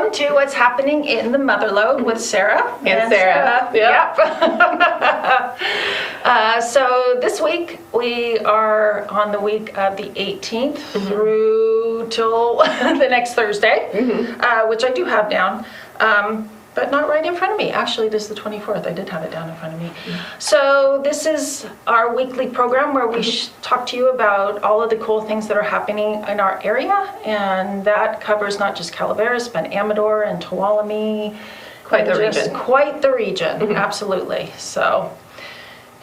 welcome to what's happening in the Mother Lode with Sarah. And Sarah. Yep. So this week we are on the week of the 18th through till the next Thursday, which I do have down. But not right in front of me. Actually, this is the 24th. I did have it down in front of me. So this is our weekly program where we talk to you about all of the cool things that are happening in our area. And that covers not just Calaveras, but Amador and Tuolumne. Quite the region. Quite the region, absolutely. So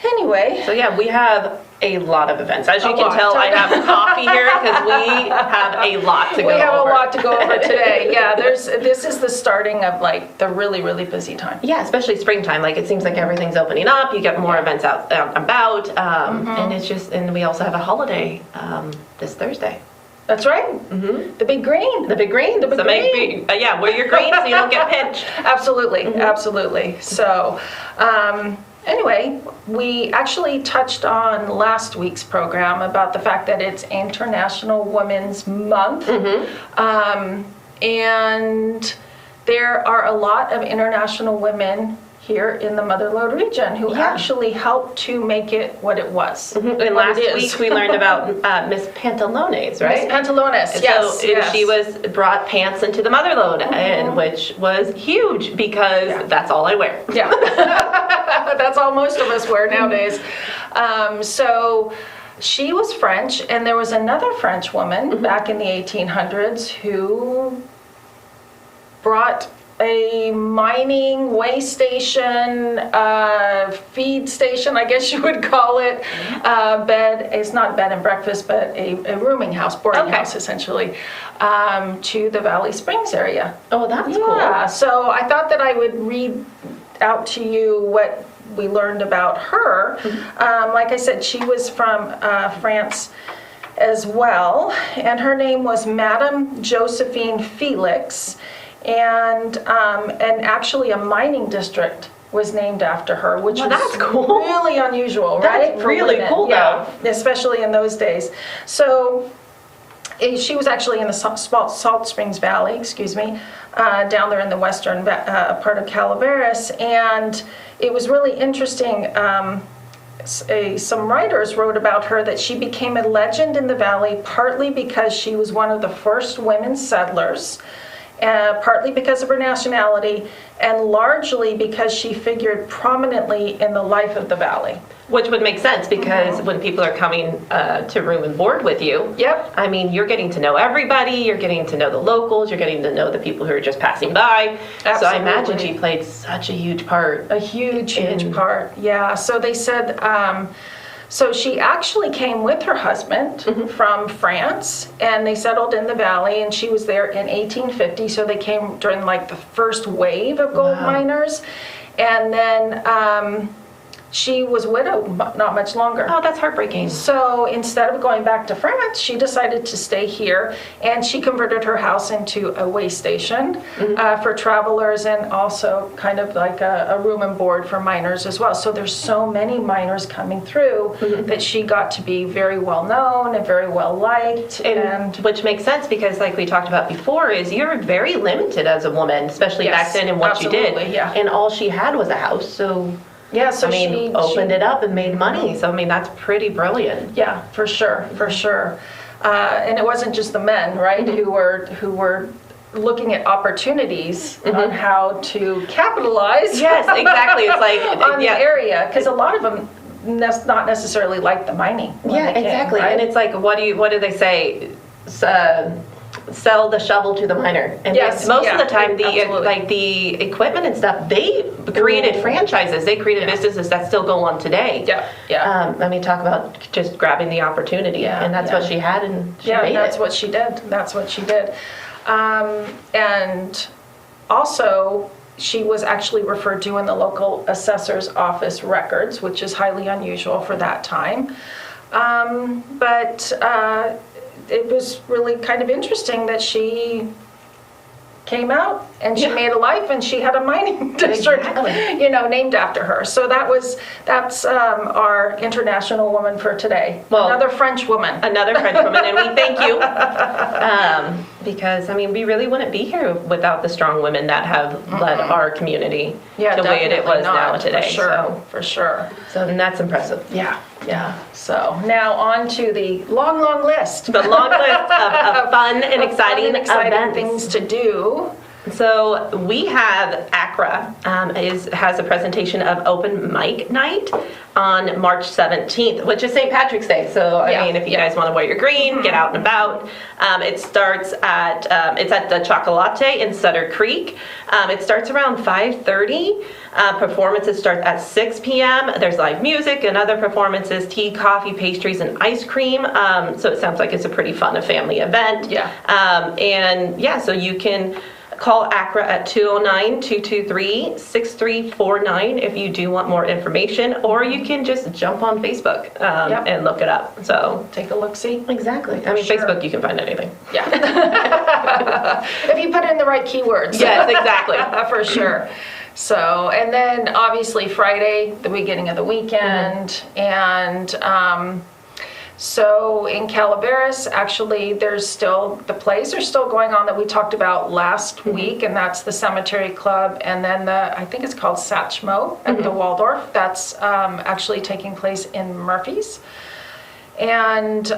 anyway. So yeah, we have a lot of events. As you can tell, I have coffee here because we have a lot to go over. We have a lot to go over today. Yeah, this is the starting of like the really, really busy time. Yeah, especially springtime. Like it seems like everything's opening up. You get more events out about, and it's just, and we also have a holiday this Thursday. That's right. The big green. The big green. The big green. Yeah, wear your green so you don't get pinched. Absolutely, absolutely. So, anyway, we actually touched on last week's program about the fact that it's International Women's Month. And there are a lot of international women here in the Mother Lode region who actually helped to make it what it was. And last week we learned about Miss Pantalones, right? Miss Pantalones, yes. She brought pants into the Mother Lode, and which was huge because that's all I wear. Yeah, that's all most of us wear nowadays. So she was French, and there was another French woman back in the 1800s who brought a mining way station, feed station, I guess you would call it, bed, it's not bed and breakfast, but a rooming house, boarding house essentially, to the Valley Springs area. Oh, that's cool. Yeah, so I thought that I would read out to you what we learned about her. Like I said, she was from France as well, and her name was Madame Josephine Felix. And actually a mining district was named after her, which was that's cool. Really unusual, right? That's really cool, though. Especially in those days. So she was actually in the Salt Springs Valley, down there in the western part of Calaveras, and it was really interesting. Some writers wrote about her that she became a legend in the valley partly because she was one of the first women settlers, partly because of her nationality, and largely because she figured prominently in the life of the valley. Which would make sense because when people are coming to room and board with you, I mean, you're getting to know everybody, you're getting to know the locals, you're getting to know the people who are just passing by. Absolutely. So I imagine she played such a huge part. A huge part, yeah. So they said, so she actually came with her husband from France, and they settled in the valley, and she was there in 1850, so they came during like the first wave of gold miners, and then she was widowed not much longer. Oh, that's heartbreaking. So instead of going back to France, she decided to stay here, and she converted her house into a way station for travelers, and also kind of like a room and board for miners as well. So there's so many miners coming through that she got to be very well known and very well liked. And which makes sense because like we talked about before is you're very limited as a woman, especially back then in what you did. And all she had was a house, so... Yeah, so she opened it up and made money. So, I mean, that's pretty brilliant. Yeah, for sure. And it wasn't just the men, right, who were looking at opportunities on how to capitalize. Yes, exactly. It's like on the area, because a lot of them not necessarily like the mining. Yeah, exactly. Right? And it's like, what do they say? Sell the shovel to the miner, and most of the time the equipment and stuff, they created franchises, they created businesses that still go on today. I mean, talk about just grabbing the opportunity, and that's what she had, and she made that's what she did. And also she was actually referred to in the local assessor's office records, which is highly unusual for that time. But it was really kind of interesting that she came out and she made a life, and she had a mining district, you know, named after her. So that's our international woman for today. Well, another French woman. And we thank you. Because, I mean, we really wouldn't be here without the strong women that have led our community the way it was now today. For sure, for sure. So, and that's impressive. Yeah. So now on to the long list. The long list of fun and exciting events. Things to do. So we have ACRA has a presentation of open mic night on March 17th, which is St. Patrick's Day. So I mean, if you guys want to wear your green, get out and about. It starts at it's at the Chocolate in Sutter Creek. It starts around 5:30. Performances start at 6 p.m. There's live music and other performances, tea, coffee, pastries, and ice cream. So it sounds like it's a pretty fun family event. So you can call ACRA at 209-223-6349 if you do want more information, or you can just jump on Facebook and look it up. So take a look-see. Exactly. I mean, Facebook, you can find anything. Yeah. If you put in the right keywords. Yes, exactly. For sure. So, and then obviously Friday, the beginning of the weekend, and so in Calaveras, actually, the plays are still going on that we talked about last week, and that's the Cemetery Club, and then I think it's called Satchmo at the Waldorf. That's actually taking place in Murphy's. And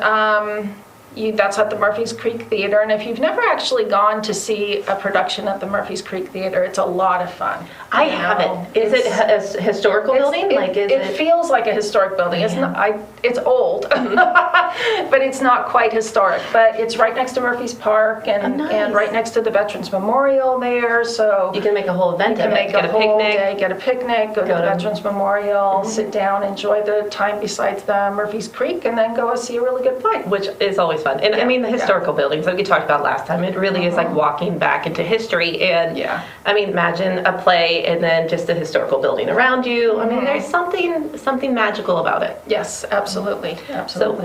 that's at the Murphy's Creek Theater, and if you've never actually gone to see a production at the Murphy's Creek Theater, it's a lot of fun. I haven't. Is it a historical building? It feels like a historic building. It's not. It's old, but it's not quite historic. But it's right next to Murphy's Park and right next to the Veterans Memorial there. So you can make a whole event. You can make a whole day, get a picnic, go to the Veterans Memorial, sit down, enjoy the time beside the Murphy's Creek, and then go see a really good play, which is always fun. And I mean, the historical buildings, like we talked about last time, it really is like walking back into history. And I mean, imagine a play and then just a historical building around you. I mean, there's something magical about it. Yes, absolutely. So,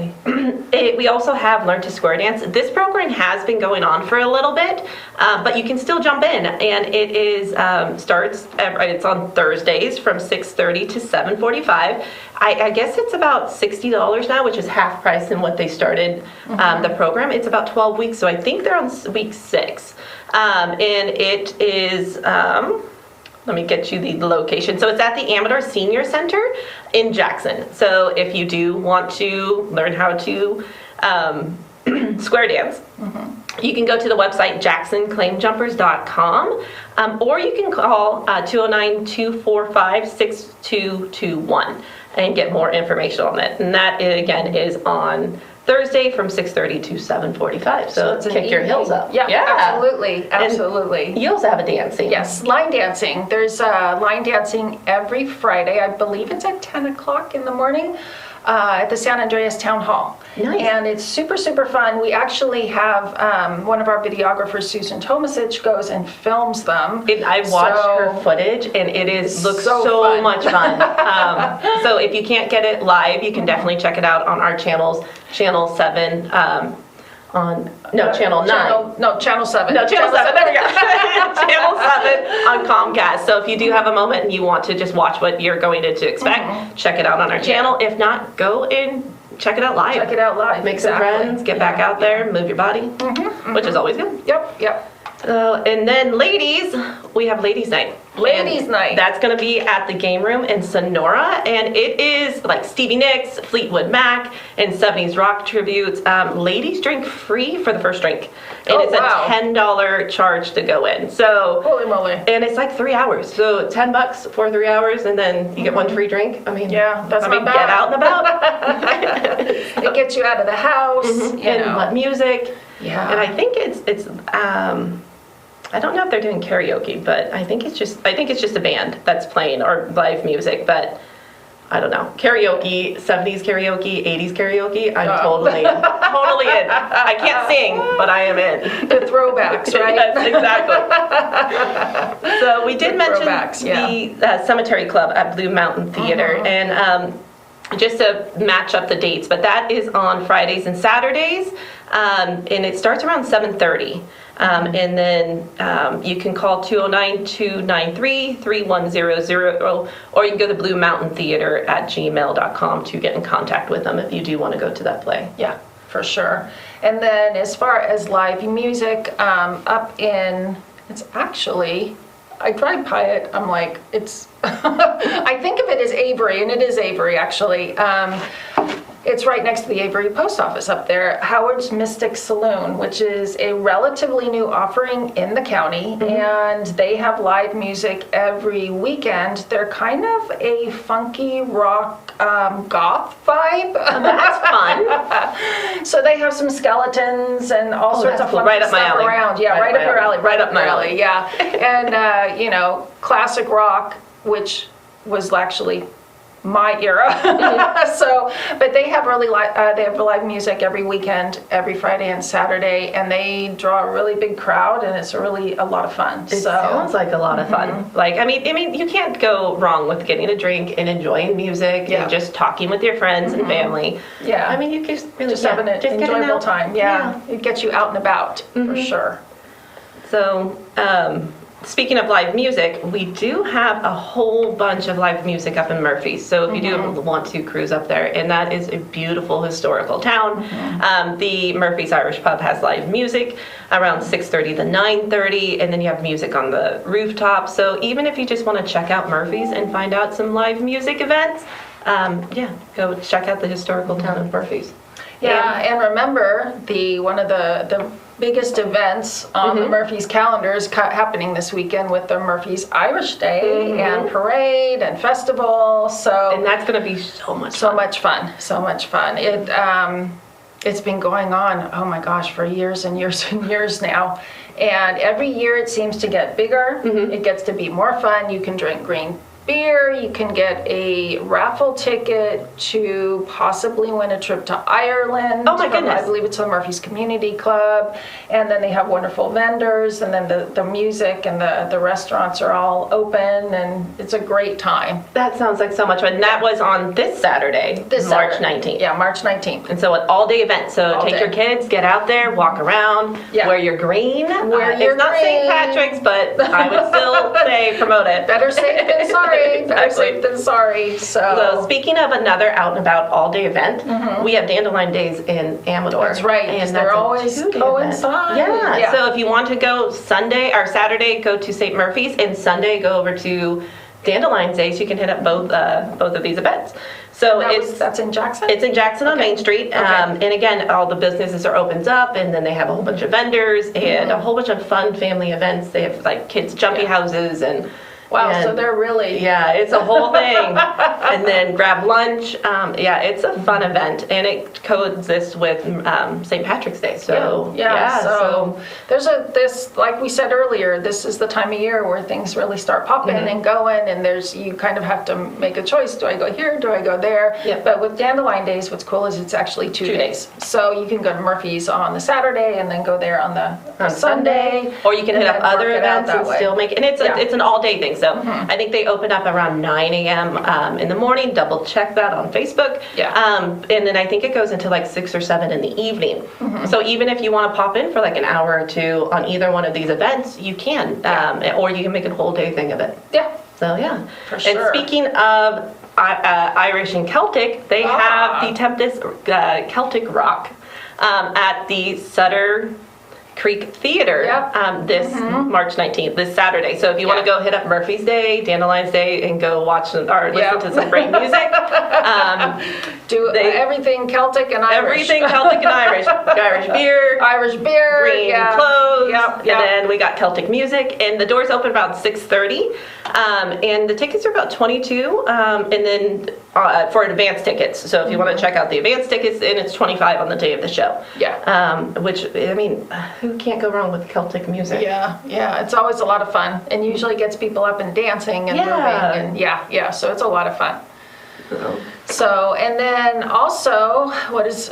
we also have Learn to Square Dance. This program has been going on for a little bit, but you can still jump in. And it is it's on Thursdays from 6:30 to 7:45. I guess it's about $60 now, which is half price than what they started the program. It's about 12 weeks, so I think they're on week 6. And it is, let me get you the location. So it's at the Amador Senior Center in Jackson. So if you do want to learn how to square dance, you can go to the website jacksonclaimjumpers.com, or you can call 209-245-6221 and get more information on it. And that, again, is on Thursday from 6:30 to 7:45. So it's kick your heels up. Yeah, absolutely. And you also have a dancing. Yes, line dancing. There's line dancing every Friday. I believe it's at 10 o'clock in the morning. At the San Andreas Town Hall. Nice. And it's super, super fun. We actually have one of our videographers, Susan Tomasic, goes and films them. I've watched her footage, and looks so much fun. So if you can't get it live, you can definitely check it out on our channels, Channel 7, Channel 9. Channel 7. No, Channel 7, there we go. Channel 7 on Comcast. So if you do have a moment and you want to just watch what you're going to expect, check it out on our channel. If not, go and check it out live. Check it out live. Make some friends, get back out there, move your body, which is always good. Yep. And then ladies, we have Ladies Night. Ladies Night. That's going to be at the Game Room in Sonora, and it is like Stevie Nicks, Fleetwood Mac, and 70s rock tributes. Ladies drink free for the first drink, and it's a $10 charge to go in. So holy moly! And it's like 3 hours, so $10 for 3 hours, and then you get one free drink. I mean, that's not bad. Get out and about. It gets you out of the house, and music. Yeah. And I think it's I don't know if they're doing karaoke, but I think it's just a band that's playing or live music, but I don't know. Karaoke, 70s karaoke, 80s karaoke, I'm totally in. I can't sing, but I am in. The throwbacks, right? Yes, exactly. So we did mention the Cemetery Club at Blue Mountain Theater, and just to match up the dates, but that is on Fridays and Saturdays, and it starts around 7:30. And then you can call 209-293-3100, or you can go to bluemountaintheater@gmail.com to get in contact with them if you do want to go to that play. Yeah, for sure. And then as far as live music, up in, it's actually, I drive by it, I'm like, it's, I think of it as Avery, and it is Avery actually. It's right next to the Avery Post Office up there, Howard's Mystic Saloon, which is a relatively new offering in the county, and they have live music every weekend. They're kind of a funky rock goth vibe. That's fun. So they have some skeletons and all sorts of cool. fun Right up my stuff alley. around. Yeah, right up your alley. Right up my alley. Yeah, and classic rock, which was actually my era. So, but they have they have live music every weekend, every Friday and Saturday, and they draw a really big crowd, and it's really a lot of fun. It sounds like a lot of fun. Like, I mean, you can't go wrong with getting a drink and enjoying music and just talking with your friends and family. Yeah. I mean, you can really Just having an enjoyable time. Yeah. It gets you out and about, for sure. So, speaking of live music, we do have a whole bunch of live music up in Murphy's. So if you do want to cruise up there, and that is a beautiful historical town. The Murphy's Irish Pub has live music around 6:30 to 9:30, and then you have music on the rooftop. So even if you just want to check out Murphy's and find out some live music events, go check out the historical town of Murphy's. Yeah, and remember, one of the biggest events on the Murphy's calendar is happening this weekend with the Murphy's Irish Day and parade and festival. And that's going to be so much fun. So much fun. It's been going on, oh my gosh, for years and years and years now. And every year it seems to get bigger. It gets to be more fun. You can drink green beer, you can get a raffle ticket to possibly win a trip to Ireland. Oh my goodness. I believe it's the Murphy's Community Club. And then they have wonderful vendors, and then the music and the restaurants are all open, and it's a great time. That sounds like so much fun. And that was on this Saturday, March 19th. Yeah, March 19th. And so an all-day event. So take your kids, get out there, walk around, wear your green. It's not St. Patrick's, but I would still say promote it. Better safe than sorry. Better safe than sorry. So speaking of another out and about all-day event, we have Dandelion Days in Amador. That's right. And they're always coincide. Yeah. So if you want to go Sunday or Saturday, go to St. Murphy's, and Sunday go over to Dandelion Days. You can hit up both of these events. So that's in Jackson? It's in Jackson on Main Street. And again, all the businesses are opened up, and then they have a whole bunch of vendors and a whole bunch of fun family events. They have like kids' jumpy houses and wow, so they're really... Yeah, it's a whole thing. And then grab lunch. It's a fun event, and it coexists with St. Patrick's Day. So so there's like we said earlier, this is the time of year where things really start popping and going, and you kind of have to make a choice. Do I go here? Do I go there? Yep. But with Dandelion Days, what's cool is it's actually 2 days. So you can go to Murphy's on the Saturday and then go there on Sunday. Or you can hit up other events and still make it. And it's an all-day thing. So I think they open up around 9 a.m. In the morning. Double check that on Facebook. Yeah. And then I think it goes into like 6 or 7 in the evening. So even if you want to pop in for like an hour or two on either one of these events, you can. Or you can make a whole day thing of it. Yeah. So For sure. And speaking of Irish and Celtic, they have the Tempest Celtic Rock at the Sutter Creek Theater this March 19th, this Saturday. So if you want to go hit up Murphy's Day, Dandelion's Day, and go watch or listen to some great music. Do everything Celtic and Irish. Everything Celtic and Irish. Irish beer. Green clothes. And then we got Celtic music. And the doors open about 6:30. And the tickets are about $22. And then for advance tickets. So if you want to check out the advance tickets, and it's $25 on the day of the show. Yeah. Which, I mean, who can't go wrong with Celtic music? Yeah. It's always a lot of fun, and usually gets people up and dancing and moving. And so it's a lot of fun. So, and then also what has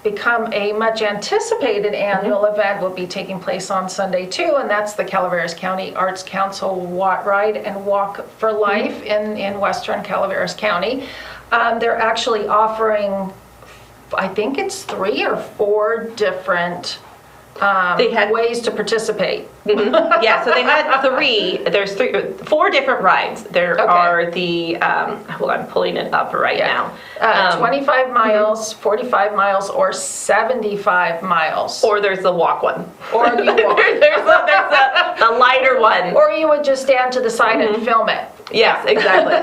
become a much anticipated annual event will be taking place on Sunday too, and that's the Calaveras County Arts Council Ride and Walk for Life in Western Calaveras County. They're actually offering, I think it's 3 or 4 different They had ways to participate. Yeah, so they had there's 4 different rides. There are the, hold on, I'm pulling it up right now. 25 miles, 45 miles, or 75 miles. Or there's the walk one. Or you walk. there's the lighter one. Or you would just stand to the side and film it. Yes, exactly.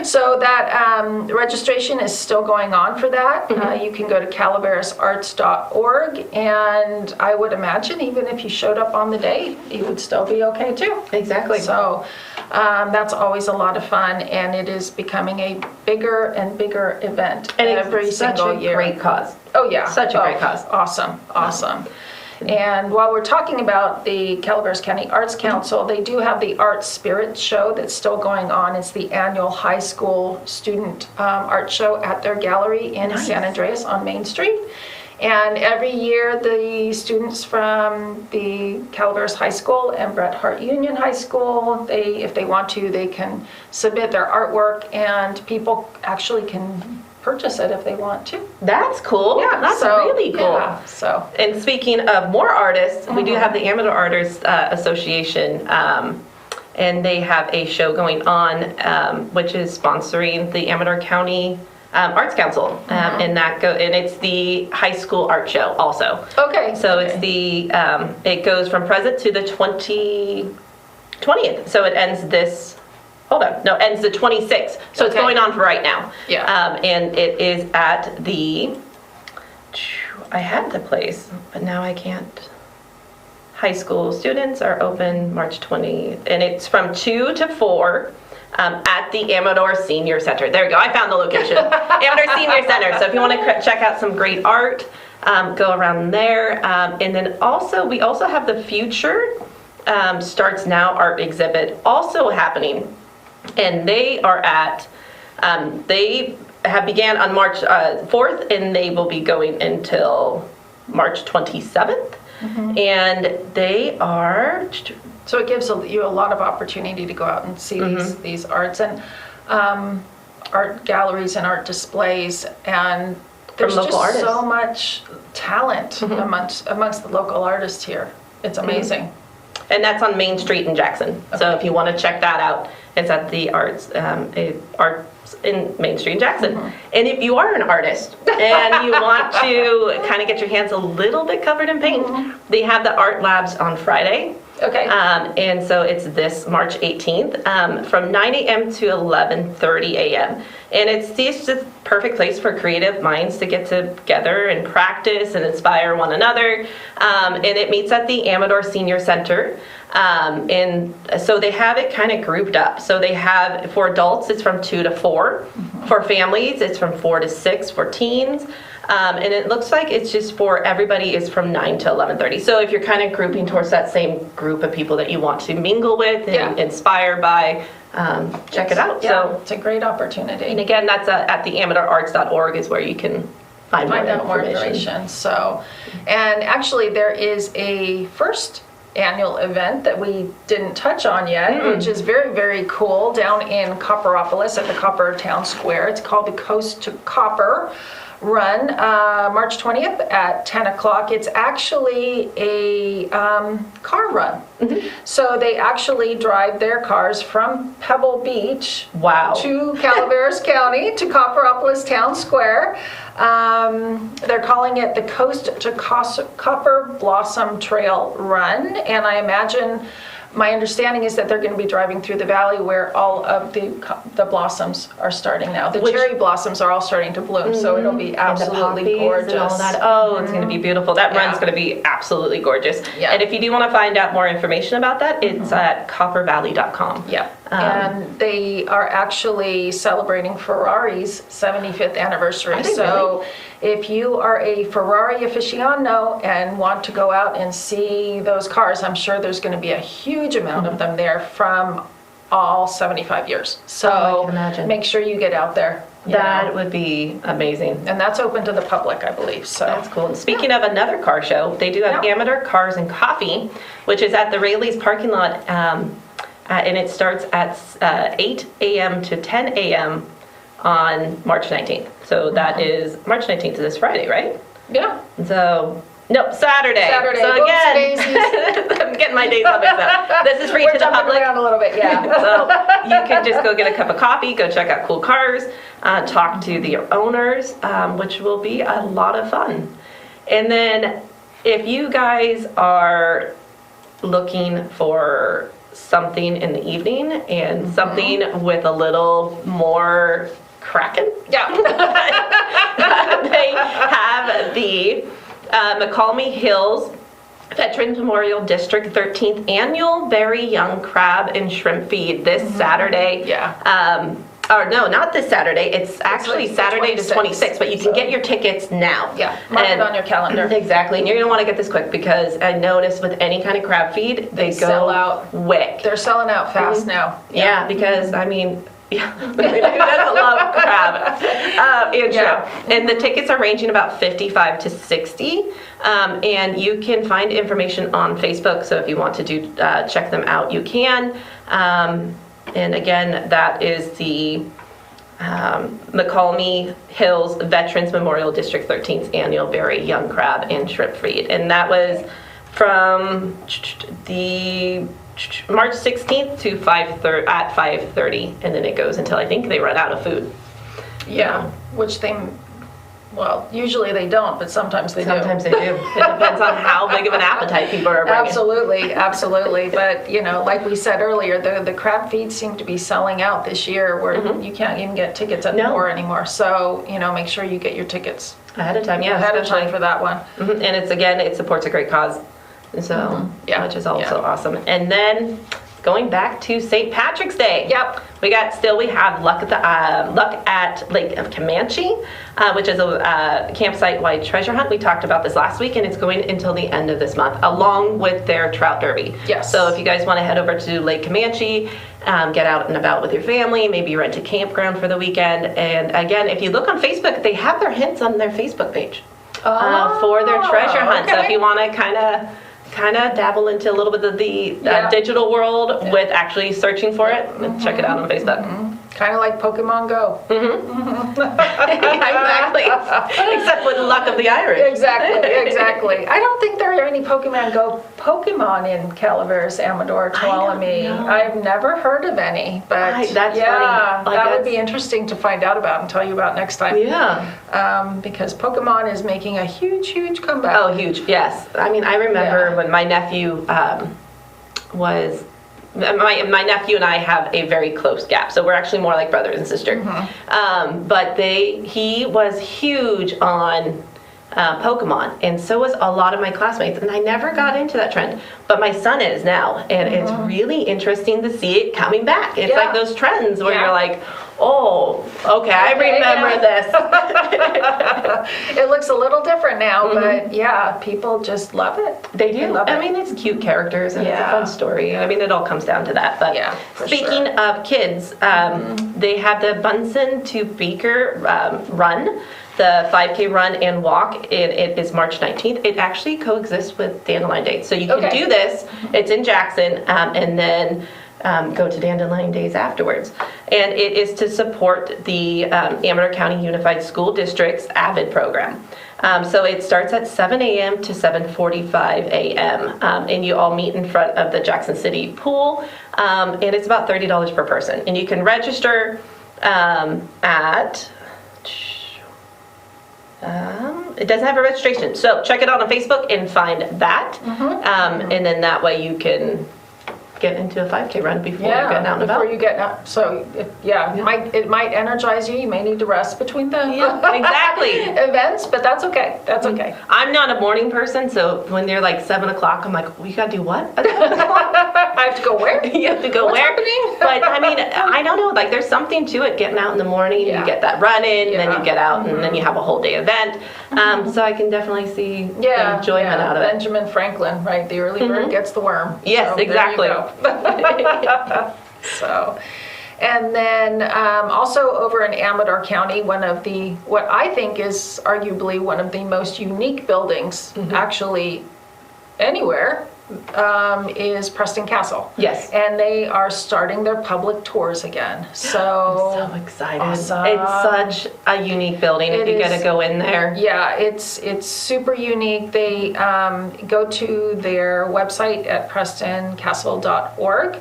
So that registration is still going on for that. You can go to calaverasarts.org, and I would imagine even if you showed up on the day, you would still be okay too. Exactly. So that's always a lot of fun, and it is becoming a bigger and bigger event every single year. Great cause. Oh yeah. Such a great cause. Awesome. And while we're talking about the Calaveras County Arts Council, they do have the Art Spirit Show that's still going on. It's the annual high school student art show at their gallery in San Andreas on Main Street. And every year the students from the Calaveras High School and Bret Harte Union High School, if they want to, they can submit their artwork, and people actually can purchase it if they want to. That's cool. Yeah, that's really cool. Yeah, so. And speaking of more artists, we do have the Amador Artists Association, and they have a show going on, which is sponsoring the Amador County Arts Council, and it's the high school art show also. Okay. So it's it goes from present to the 20th. So it ends ends the 26th. So it's going on for right now. Yeah. And it is at I had the place, but now I can't. High school students are open March 20th, and it's from 2 to 4 at the Amador Senior Center. There we go. I found the location. Amador Senior Center. So if you want to check out some great art, go around there. And then we also have the Future Starts Now art exhibit also happening. And they are they have began on March 4th, and they will be going until March 27th. And they are... So it gives you a lot of opportunity to go out and see these arts and art galleries and art displays, and there's just so much talent amongst the local artists here. It's amazing. And that's on Main Street in Jackson. Okay. So if you want to check that out, it's at the Arts in Main Street in Jackson. And if you are an artist and you want to kind of get your hands a little bit covered in paint, they have the art labs on Friday. Okay. And so it's this March 18th from 9 a.m. to 11:30 a.m. And it's just a perfect place for creative minds to get together and practice and inspire one another. And it meets at the Amador Senior Center. And so they have it kind of grouped up. So they have, for adults, it's from 2 to 4. For families, it's from 4 to 6 for teens. And it looks like it's just for everybody is from 9 to 11:30. So if you're kind of grouping towards that same group of people that you want to mingle with and inspire by, check it out. Yeah, so it's a great opportunity. And again, that's at the amadorarts.org is where you can find out more information. So, and actually there is a first annual event that we didn't touch on yet, which is very, very cool, down in Copperopolis at the Copper Town Square. It's called the Coast to Copper Run, March 20th at 10 o'clock. It's actually a car run. So they actually drive their cars from Pebble Beach to Calaveras County to Copperopolis Town Square. They're calling it the Coast to Copper Blossom Trail Run, and I imagine, my understanding is that they're going to be driving through the valley where all of the blossoms are starting now. The cherry blossoms are all starting to bloom, so it'll be absolutely gorgeous. And all that. Oh, it's going to be beautiful. That run's going to be absolutely gorgeous. Yeah. And if you do want to find out more information about that, it's at coppervalley.com. Yeah. And they are actually celebrating Ferrari's 75th anniversary. So if you are a Ferrari aficionado and want to go out and see those cars, I'm sure there's going to be a huge amount of them there from all 75 years. So I can imagine. Make sure you get out there. That would be amazing. And that's open to the public, I believe. So that's cool. And speaking of another car show, they do have Amador Cars and Coffee, which is at the Rayleigh's parking lot. And it starts at 8 a.m. to 10 a.m. on March 19th. So that is, March 19th is this Friday, right? Yeah. So Nope, Saturday. Saturday. So Oops, again, daisies. I'm getting my days all mixed up. This is free We're to the jumping public. around a little bit, yeah. So you can just go get a cup of coffee, go check out cool cars, talk to the owners, which will be a lot of fun. And then if you guys are looking for something in the evening and something with a little more cracking, Yeah. they have the McCalmy Hills Veterans Memorial District 13th Annual Very Young Crab and Shrimp Feed this Saturday. Yeah. Or no, not this Saturday. It's actually like Saturday the 26th, but you can so- get your tickets now. Yeah, mark it on your calendar. Exactly, and you're going to want to get this quick because I noticed with any kind of crab feed, they go sell out. quick. They're selling out fast now. Yeah, because I mean, yeah, who doesn't love crab and Yeah. shrimp? And the tickets are ranging about 55 to 60, and you can find information on Facebook. So if you want to do check them out, you can. And again, that is the McCalmy Hills Veterans Memorial District 13th Annual Very Young Crab and Shrimp Feed, and that was from the March 16th to 5:30, and then it goes until I think they run out of food. Yeah, which they, well, usually they don't, but sometimes they do. Sometimes they do. It depends on how big of an appetite people are bringing. Absolutely, absolutely. But, you know, like we said earlier, the crab feeds seem to be selling out this year where you can't even get tickets at the door anymore. So, you know, make sure you get your tickets Ahead of time, yeah. ahead of time for that one. And it's, again, it supports a great cause. So, Yeah. which is also awesome. And then going back to St. Patrick's Day. Yep. We have Luck at Lake of Comanche, which is a campsite-wide treasure hunt. We talked about this last week, and it's going until the end of this month, along with their trout derby. Yes. So if you guys want to head over to Lake Comanche, get out and about with your family, maybe rent a campground for the weekend. And again, if you look on Facebook, they have their hints on their Facebook page for their treasure hunt. So if you want to kind of dabble into a little bit of the digital world with actually searching for it, check it out on Facebook. Kind of like Pokemon Go. Exactly. Except with the luck of the Irish. Exactly. I don't think there are any Pokemon Go Pokemon in Calaveras, Amador, Tuolumne. I've never heard of any, but that's funny. Like that would be interesting to find out about and tell you about next time. Yeah. Because Pokemon is making a huge comeback. Oh, huge, yes. I mean, I remember when my nephew was... My nephew and I have a very close gap, so we're actually more like brothers and sisters. But he was huge on Pokemon, and so was a lot of my classmates, and I never got into that trend. But my son is now, and it's really interesting to see it coming back. It's like those trends where you're like, oh, okay, I remember this. It looks a little different now, but yeah, people just love it. They do. love it. I mean, it's cute characters and it's a fun story. I mean, it all comes down to that. But speaking of kids, they have the Bunsen to Beaker run, the 5K run and walk, and it is March 19th. It actually coexists with Dandelion Days. So you can do this. It's in Jackson, and then go to Dandelion Days afterwards. And it is to support the Amador County Unified School District's AVID program. So it starts at 7 a.m. to 7:45 a.m. And you all meet in front of the Jackson City pool, and it's about $30 per person. And you can register at... it doesn't have a registration, so check it out on Facebook and find that. And then that way you can get into a 5K run before you're getting out and about. Before you get out. So, it might energize you. You may need to rest between the exactly. events, but that's okay. That's okay. I'm not a morning person, so when they're like 7 o'clock, I'm like, we gotta do what? I have to go where? You have to go What's where? happening? But I mean, I don't know. Like, there's something to it. Getting out in the morning, you get that run in, then you get out, and then you have a whole day event. So I can definitely see the enjoyment out of it. Benjamin Franklin, right? The early bird gets the worm. Yes, so exactly. So, and then also over in Amador County, one of the, what I think is arguably one of the most unique buildings actually anywhere is Preston Castle. Yes. And they are starting their public tours again. So, I'm so excited. Awesome. It's such a unique building if you get to go in there. Yeah, it's super unique. They go to their website at prestoncastle.org.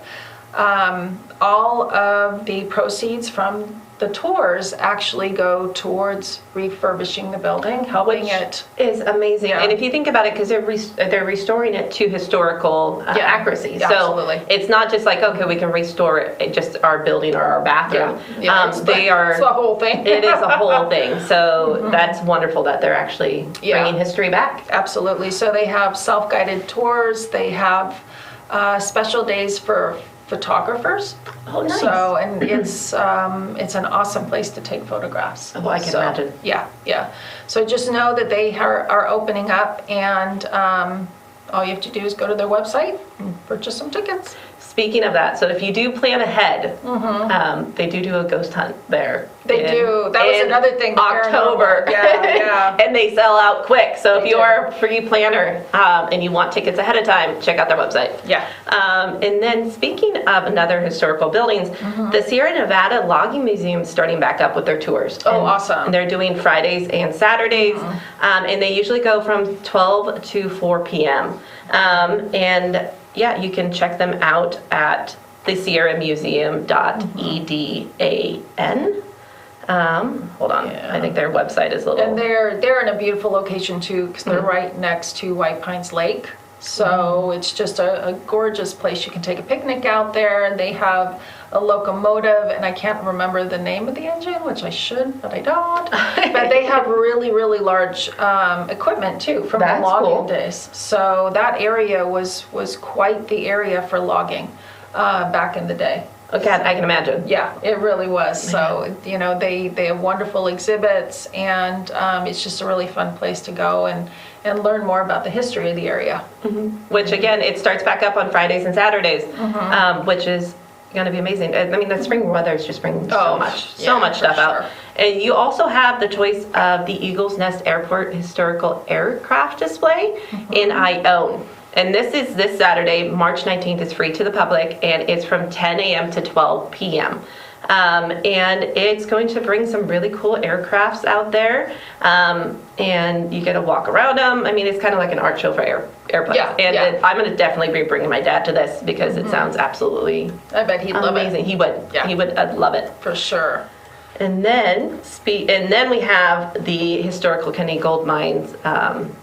All of the proceeds from the tours actually go towards refurbishing the building, helping it. Is amazing. Yeah. And if you think about it, because they're restoring it to historical accuracy. Yeah, so absolutely. It's not just like, okay, we can restore it, just our building or our bathroom. It's the whole thing. It is a whole thing. So that's wonderful that they're actually bringing history back. Absolutely. So they have self-guided tours. They have special days for photographers. Oh, nice. So, and it's an awesome place to take photographs. Oh, I can imagine. Yeah. So just know that they are opening up, and all you have to do is go to their website and purchase some tickets. Speaking of that, so if you do plan ahead, they do a ghost hunt there. They do. That was another thing. October. Yeah. And they sell out quick. So if you are a pre-planner and you want tickets ahead of time, check out their website. Yeah. And then speaking of another historical buildings, the Sierra Nevada Logging Museum is starting back up with their tours. Oh, awesome. And they're doing Fridays and Saturdays. And they usually go from 12 to 4 p.m. And yeah, you can check them out at thesierramuseum.edan. Hold on, I think their website is a little... And they're in a beautiful location too, because they're right next to White Pines Lake. So it's just a gorgeous place. You can take a picnic out there. They have a locomotive, and I can't remember the name of the engine, which I should, but I don't. But they have really, really large equipment too from the logging days. So that area was quite the area for logging back in the day. Okay, I can imagine. Yeah, it really was. So, they have wonderful exhibits, and it's just a really fun place to go and learn more about the history of the area. Which, again, it starts back up on Fridays and Saturdays, which is going to be amazing. I mean, the spring weather is just bringing so much stuff out. And you also have the choice of the Eagles Nest Airport Historical Aircraft Display in Ione. And this is this Saturday, March 19th. It's free to the public, and it's from 10 a.m. to 12 p.m. And it's going to bring some really cool aircrafts out there, and you get to walk around them. I mean, it's kind of like an art show for airplanes. Yeah, I'm going to definitely be bringing my dad to this because it sounds absolutely I bet he'd love it. Amazing. He would. Yeah. He would love it. For sure. And then we have the historical Kennedy Gold Mines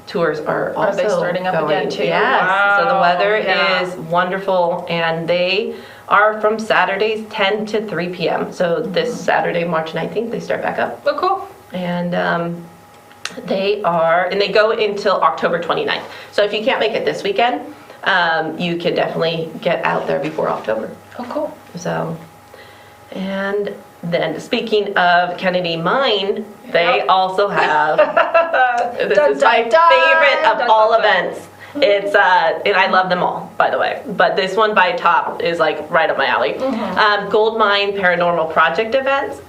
tours are also they starting up again too? Yes. Wow. So the weather is wonderful, and they are from Saturdays 10 to 3 p.m. So this Saturday, March 19th, they start back up. Oh, cool. And they go until October 29th. So if you can't make it this weekend, you can definitely get out there before October. Oh, cool. So, and then speaking of Kennedy Mine, they also have, this is my favorite of all events. It's, and I love them all, by the way, but this one by top is like right up my alley. Gold Mine Paranormal Project events.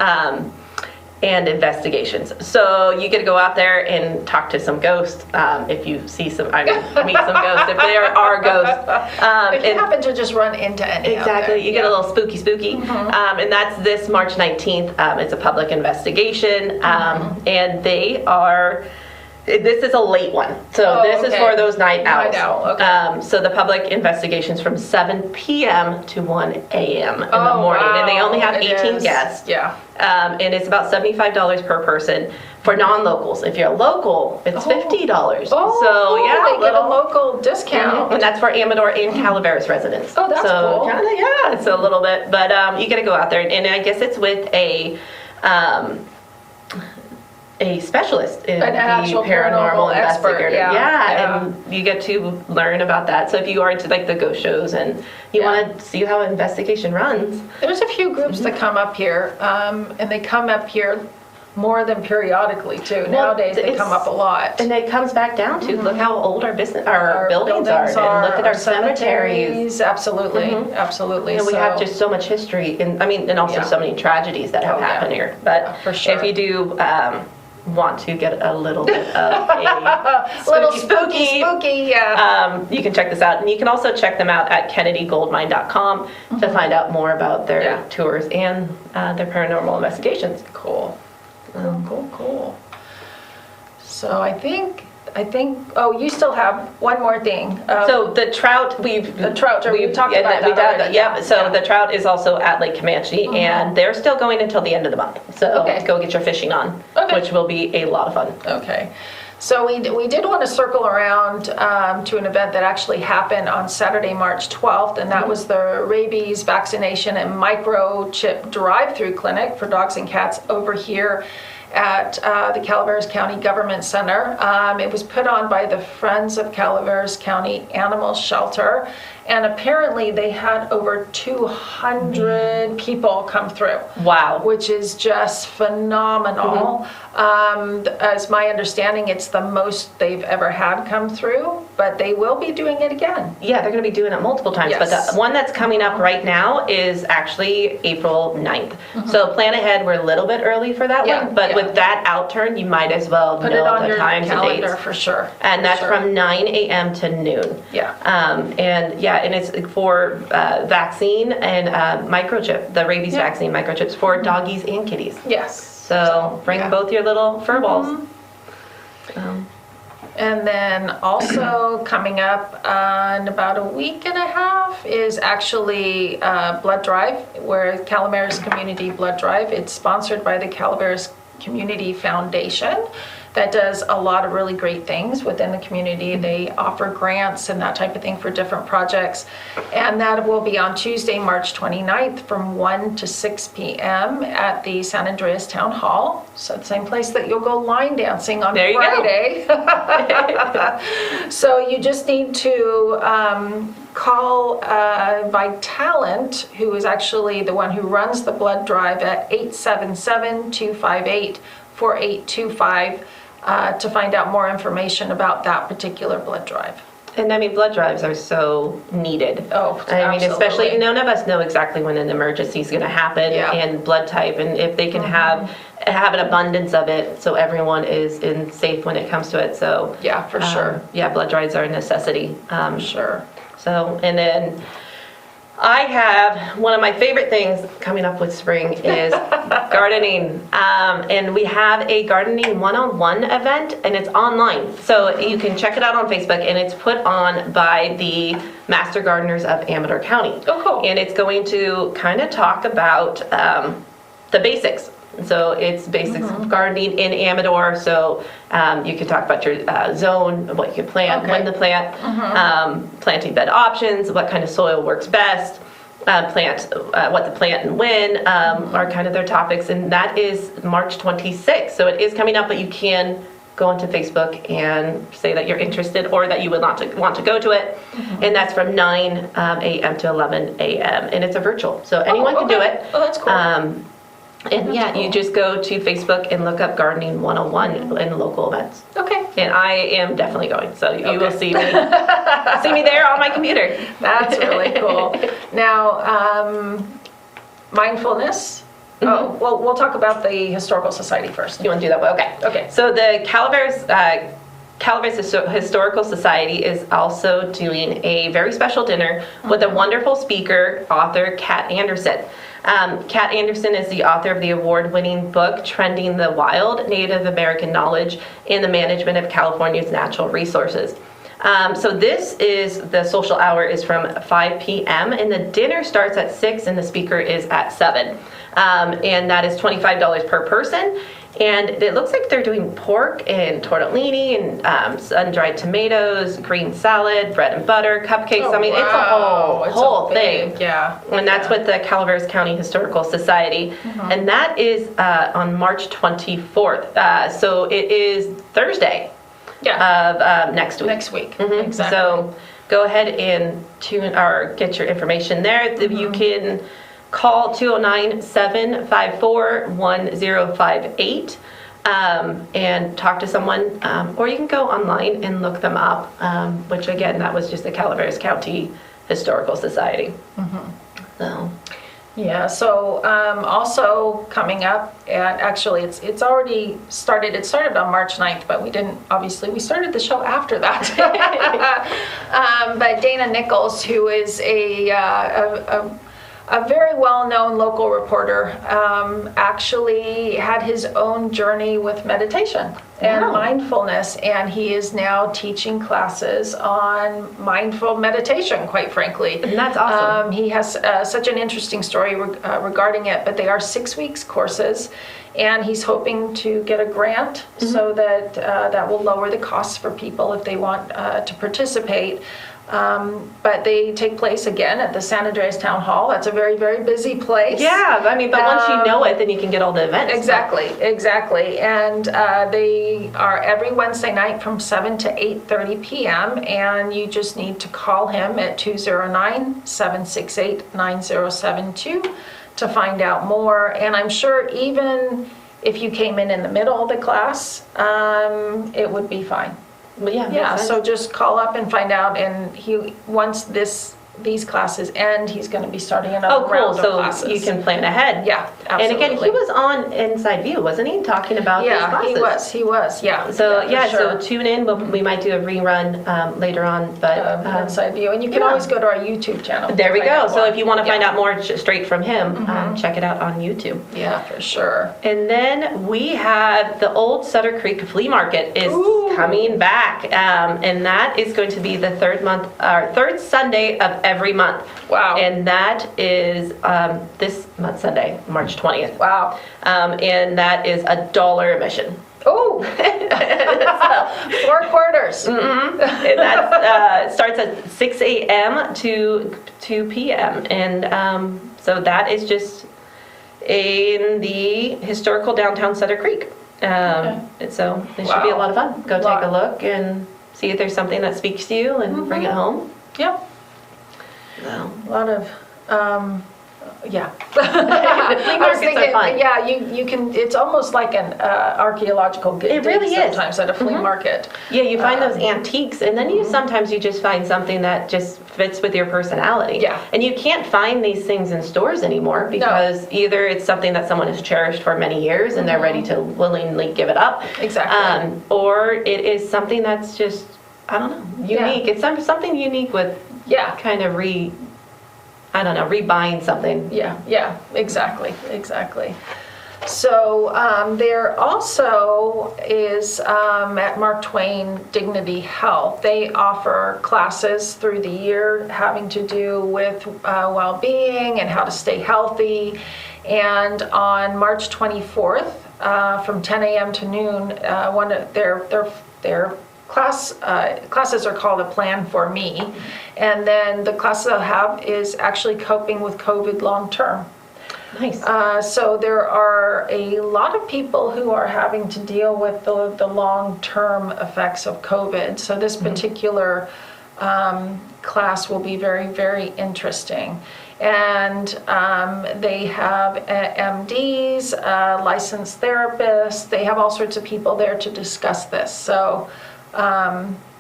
And investigations. So you get to go out there and talk to some ghosts. If you see meet some ghosts, if there are ghosts. If you happen to just run into any. Exactly, you get a little spooky. And that's this March 19th. It's a public investigation, and they are. This is a late one, so this is for those night owls. So the public investigations from 7 p.m. to 1 a.m. in the morning, and they only have 18 guests. Yeah. And it's about $75 per person for non-locals. If you're a local, it's $50. So yeah, they get a local discount. And that's for Amador and Calaveras residents. Oh, that's cool. Yeah, it's a little bit, but you get to go out there, and I guess it's with a specialist in an actual paranormal expert, investigator. And you get to learn about that. So if you are into like the ghost shows and you want to see how an investigation runs. There's a few groups that come up here, and they come up here more than periodically too. Nowadays they come up a lot. And it comes back down to look how old our buildings are, and look at our cemeteries. Absolutely. Absolutely. And we have just so much history, and also so many tragedies that have happened here. But for sure. if you do want to get a little bit of a spooky, yeah. You can check this out. And you can also check them out at kennedygoldmine.com to find out more about their tours and their paranormal investigations. Cool. Cool. So I think, oh, you still have one more thing. So the trout, we've talked about that already. Yeah, so the trout is also at Lake Comanche, and they're still going until the end of the month. So go get your fishing on, which will be a lot of fun. Okay. So we did want to circle around to an event that actually happened on Saturday, March 12th, and that was the rabies vaccination and microchip drive-through clinic for dogs and cats over here at the Calaveras County Government Center. It was put on by the Friends of Calaveras County Animal Shelter, and apparently they had over 200 people come through. Wow. Which is just phenomenal. As my understanding, it's the most they've ever had come through, but they will be doing it again. Yeah, they're going to be doing it multiple times, but the one that's coming up right now is actually April 9th. So plan ahead, we're a little bit early for that one, but with that outturn, you might as well put know it on the your times and calendar dates. for sure. And that's from 9 a.m. to noon. And it's for vaccine and microchip, the rabies vaccine microchips for doggies and kitties. Yes. So bring both your little fur balls. And then also coming up in about a week and a half is actually blood drive, where Calaveras Community Blood Drive. It's sponsored by the Calaveras Community Foundation that does a lot of really great things within the community. They offer grants and that type of thing for different projects. And that will be on Tuesday, March 29th from 1 to 6 p.m. at the San Andreas Town Hall. So the same place that you'll go line dancing on Friday. So you just need to call Vitalent, who is actually the one who runs the blood drive, at 877-258-4825 to find out more information about that particular blood drive. And I mean, blood drives are so needed. Oh, I mean, especially none of us know exactly when an emergency is going to happen and blood type, and if they can have an abundance of it, so everyone is safe when it comes to it. So yeah, for sure. Yeah, blood drives are a necessity. Sure. So, and then I have one of my favorite things coming up with spring is gardening. And we have a gardening one-on-one event, and it's online. So you can check it out on Facebook, and it's put on by the Master Gardeners of Amador County. Oh, cool. And it's going to kind of talk about the basics. So it's basics of gardening in Amador. So you can talk about your zone, what you can plant, when to plant, planting bed options, what kind of soil works best, what to plant and when are kind of their topics. And that is March 26th. So it is coming up, but you can go onto Facebook and say that you're interested or that you would want to go to it. And that's from 9 a.m. to 11 a.m. And it's a virtual. So anyone can do it. Oh, that's cool. And you just go to Facebook and look up Gardening 101 in local events. Okay. And I am definitely going, so you will see me there on my computer. That's really cool. Now, mindfulness. Oh, well, we'll talk about the Historical Society first. You want to do that? Okay. So the Calaveras Historical Society is also doing a very special dinner with a wonderful speaker, author Kat Anderson. Kat Anderson is the author of the award-winning book, Trending the Wild, Native American Knowledge in the Management of California's Natural Resources. So the social hour is from 5 p.m. and the dinner starts at 6 and the speaker is at 7. And that is $25 per person. And it looks like they're doing pork and tortellini and sun-dried tomatoes, green salad, bread and butter, cupcakes. Oh, I mean, it's a whole thing. Yeah. And that's with the Calaveras County Historical Society. And that is on March 24th. So it is Thursday of next week. Next week. Exactly. So go ahead and get your information there. You can call 209-754-1058 and talk to someone, or you can go online and look them up, which again, that was just the Calaveras County Historical Society. So. Yeah, so also coming up, and actually it's already started. It started on March 9th, but we started the show after that. But Dana Nichols, who is a very well-known local reporter, actually had his own journey with meditation and mindfulness, and he is now teaching classes on mindful meditation, quite frankly. And that's awesome. He has such an interesting story regarding it, but they are 6 weeks courses, and he's hoping to get a grant so that that will lower the costs for people if they want to participate. But they take place again at the San Andreas Town Hall. That's a very, very busy place. Yeah, I mean, but once you know it, then you can get all the events. Exactly. And they are every Wednesday night from 7 to 8:30 p.m. And you just need to call him at 209-768-9072 to find out more. And I'm sure even if you came in the middle of the class, it would be fine. Yeah, so just call up and find out, and once these classes end, he's going to be starting another round of classes. So you can plan ahead. Yeah, absolutely. And again, he was on Inside View, wasn't he, talking about these classes? He was, yeah. So so tune in. We might do a rerun later on, but Inside View, and you can always go to our YouTube channel. There we go. So if you want to find out more straight from him, check it out on YouTube. Yeah, for sure. And then we have the Old Sutter Creek Flea Market is coming back, and that is going to be the third Sunday of every month. Wow. And that is this month, Sunday, March 20th. Wow. And that is $1 admission. Oh, 4 quarters. And that starts at 6 a.m. to 2 p.m. And so that is just in the historical downtown Sutter Creek. And so it should be a lot of fun. Go take a look and see if there's something that speaks to you and bring it home. Yep. So. A lot of, yeah. Flea markets are fun. Yeah, you can, it's almost like an archaeological dig. It really is. Sometimes at a flea market. Yeah, you find those antiques, and then sometimes you just find something that just fits with your personality. Yeah. And you can't find these things in stores anymore because either it's something that someone has cherished for many years and they're ready to willingly give it up. Exactly. Or it is something that's just, I don't know, unique. Yeah. It's something unique with kind of rebuying something. Yeah, exactly. So there also is at Mark Twain Dignity Health. They offer classes through the year having to do with well-being and how to stay healthy. And on March 24th, from 10 a.m. to noon, one of their classes are called A Plan for Me, and then the class they'll have is actually coping with COVID long term. Nice. So there are a lot of people who are having to deal with the long term effects of COVID. So this particular class will be very, very interesting. And they have MDs, licensed therapists. They have all sorts of people there to discuss this. So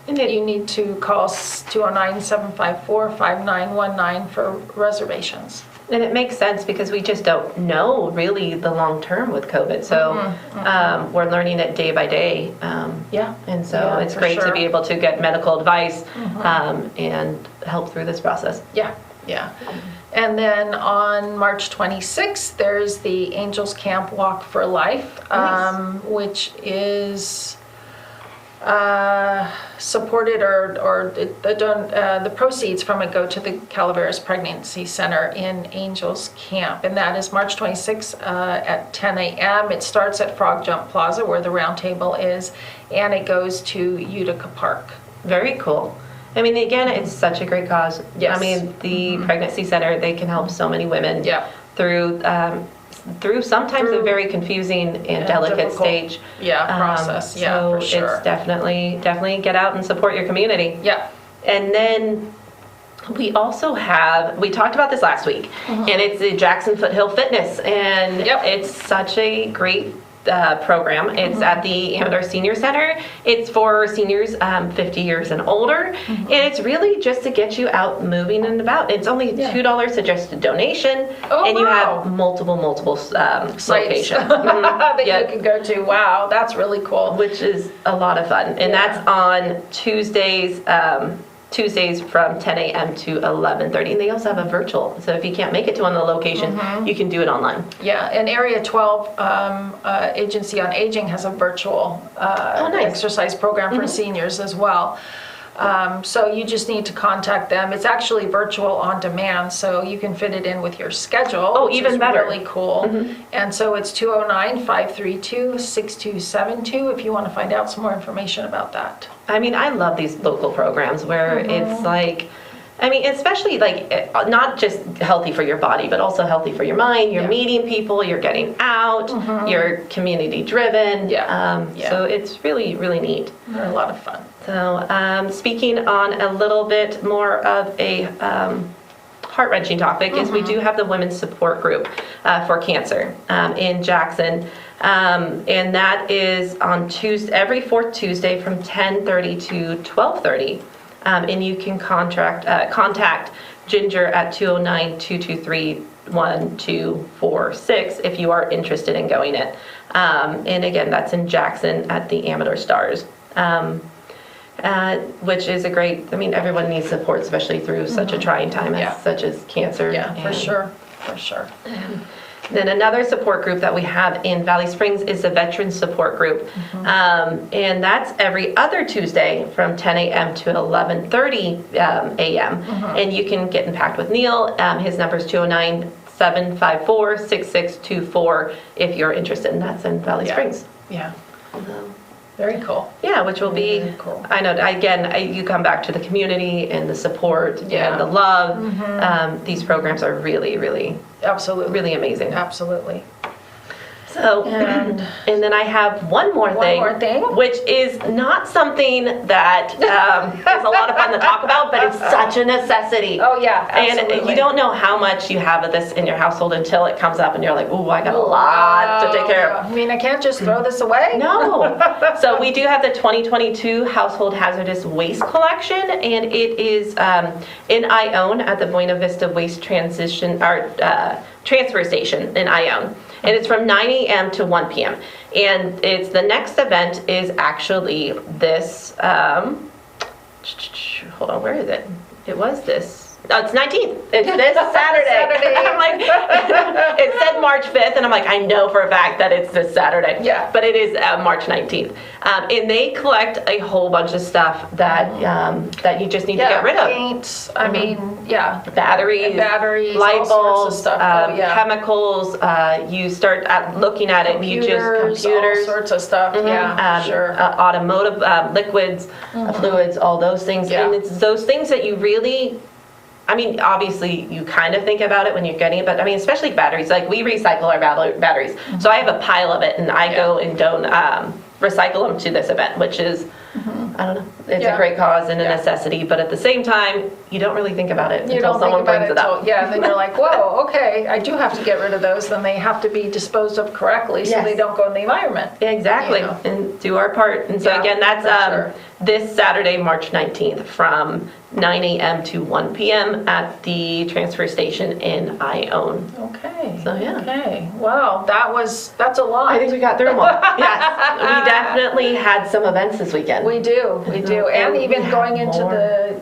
you need to call 209-754-5919 for reservations. And it makes sense because we just don't know really the long term with COVID. So we're learning it day by day. And so it's great to be able to get medical advice and help through this process. Yeah. And then on March 26th, there's the Angels Camp Walk for Life, which is supported or the proceeds from it go to the Calaveras Pregnancy Center in Angels Camp, and that is March 26th at 10 a.m. It starts at Frog Jump Plaza where the round table is, and it goes to Utica Park. Very cool. I mean, again, it's such a great cause. Yes. I mean, the Pregnancy Center, they can help so many women through sometimes a very confusing and delicate stage. Process. So for sure. It's definitely get out and support your community. Yeah. And then we also we talked about this last week, and it's the Jackson Foothill Fitness, and it's such a great program. It's at the Amador Senior Center. It's for seniors 50 years and older, and it's really just to get you out moving and about. It's only $2 suggested donation, and you have multiple locations that you can go to. Wow, that's really cool. Which is a lot of fun, and that's on Tuesdays. Tuesdays from 10 a.m. to 11:30, and they also have a virtual. So if you can't make it to one of the locations, you can do it online. Yeah, and Area 12 Agency on Aging has a virtual exercise program for seniors as well. So you just need to contact them. It's actually virtual on demand, so you can fit it in with your schedule. Oh, even better. Really cool. And so it's 209-532-6272 if you want to find out some more information about that. I mean, I love these local programs where it's like, I mean, especially like not just healthy for your body, but also healthy for your mind. You're meeting people, you're getting out, you're community driven. So it's really, really neat. They're a lot of fun. So speaking on a little bit more of a heart-wrenching topic is we do have the Women's Support Group for Cancer in Jackson. And that is on Tuesday, every fourth Tuesday from 10:30 to 12:30. And you can contact Ginger at 209-223-1246 if you are interested in going it. And again, that's in Jackson at the Amador Stars. Which is a great, I mean, everyone needs support, especially through such a trying time such as cancer. Yeah, for sure. Then another support group that we have in Valley Springs is the Veterans Support Group. And that's every other Tuesday from 10 a.m. to 11:30 a.m. And you can get in pact with Neil. His number is 209-754-6624 if you're interested, and that's in Valley Springs. Yeah. Very cool. Yeah, which will be, cool. I know, again, you come back to the community and the support and the love. These programs are really, really, really amazing. Absolutely. So, and then I have one more thing, which is not something that is a lot of fun to talk about, but it's such a necessity. Oh yeah, absolutely. And you don't know how much you have of this in your household until it comes up and you're like, ooh, I got a lot to take care of. I mean, I can't just throw this away. No. So we do have the 2022 Household Hazardous Waste Collection, and it is in Ione at the Buena Vista Waste Transfer Station in Ione. And it's from 9 a.m. to 1 p.m. And it's the next event is actually this, hold on, where is it? It was this. Oh, it's 19th. It's this Saturday. I'm like, it said March 5th, and I'm like, I know for a fact that it's this Saturday. Yeah. But it is March 19th. And they collect a whole bunch of stuff that that you just need to get rid of. Paints, I mean, batteries, light bulbs, chemicals. You start looking at it, and you just computers, all sorts of stuff. Automotive liquids, fluids, all those things. And it's those things that you really. I mean, obviously, you kind of think about it when you're getting it, but I mean, especially batteries. Like, we recycle our batteries. So I have a pile of it, and I go and don't recycle them to this event, which is, I don't know, it's a great cause and a necessity, but at the same time, you don't really think about it until someone brings it up. And then you're like, whoa, okay, I do have to get rid of those, then they have to be disposed of correctly so they don't go in the environment. Exactly, and do our part. And so again, that's this Saturday, March 19th from 9 a.m. to 1 p.m. at the transfer station in Ione. Okay. So Okay. Wow, that's a lot. I think we got through them all. Yes. We definitely had some events this weekend. We do. And even going into the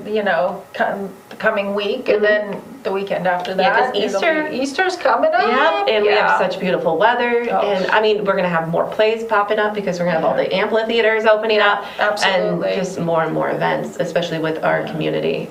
coming week, and then the weekend after that. Because Easter's coming up. Yep, and we have such beautiful weather. And I mean, we're going to have more plays popping up because we're going to have all the amphitheaters opening up. Absolutely. And just more and more events, especially with our community.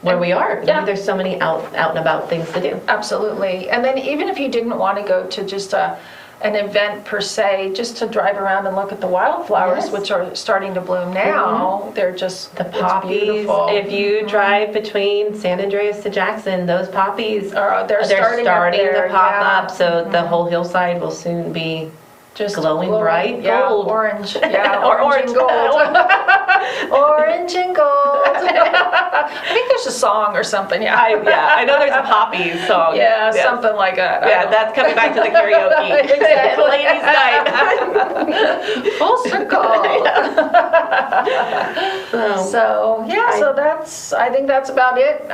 Where we are. I mean, there's so many out and about things to do. Absolutely. And then even if you didn't want to go to just an event per se, just to drive around and look at the wildflowers, which are starting to bloom now, they're just the poppies. Beautiful. If you drive between San Andreas to Jackson, those poppies they're starting to pop up. So the whole hillside will soon be just glowing bright gold. Orange. Or orange and gold. Orange and gold. I think there's a song or something, yeah. I know there's a Poppy song. Yeah, something like that. Yeah, that's coming back to the karaoke. Exactly. Ladies' night. Full circle. So I think that's about it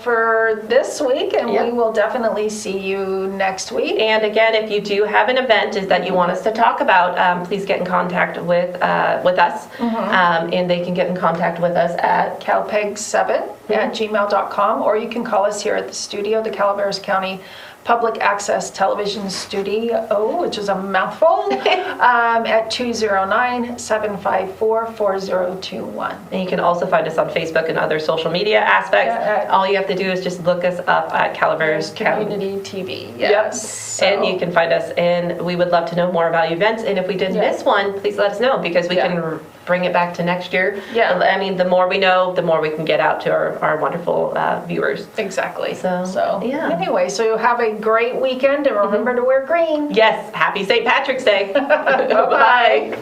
for this week, and we will definitely see you next week. And again, if you do have an event that you want us to talk about, please get in contact with us, and they can get in contact with us at calpeg7@gmail.com, or you can call us here at the studio, the Calaveras County Public Access Television Studio, which is a mouthful, at 209-754-4021. And you can also find us on Facebook and other social media aspects. All you have to do is just look us up at Calaveras Community TV. Yes. Yep. And you can find us, and we would love to know more about events. And if we did miss one, please let us know, because we can bring it back to next year. Yeah. I mean, the more we know, the more we can get out to our wonderful viewers. Exactly. So yeah. Anyway, so you have a great weekend, and remember to wear green. Yes. Happy St. Patrick's Day. Bye-bye.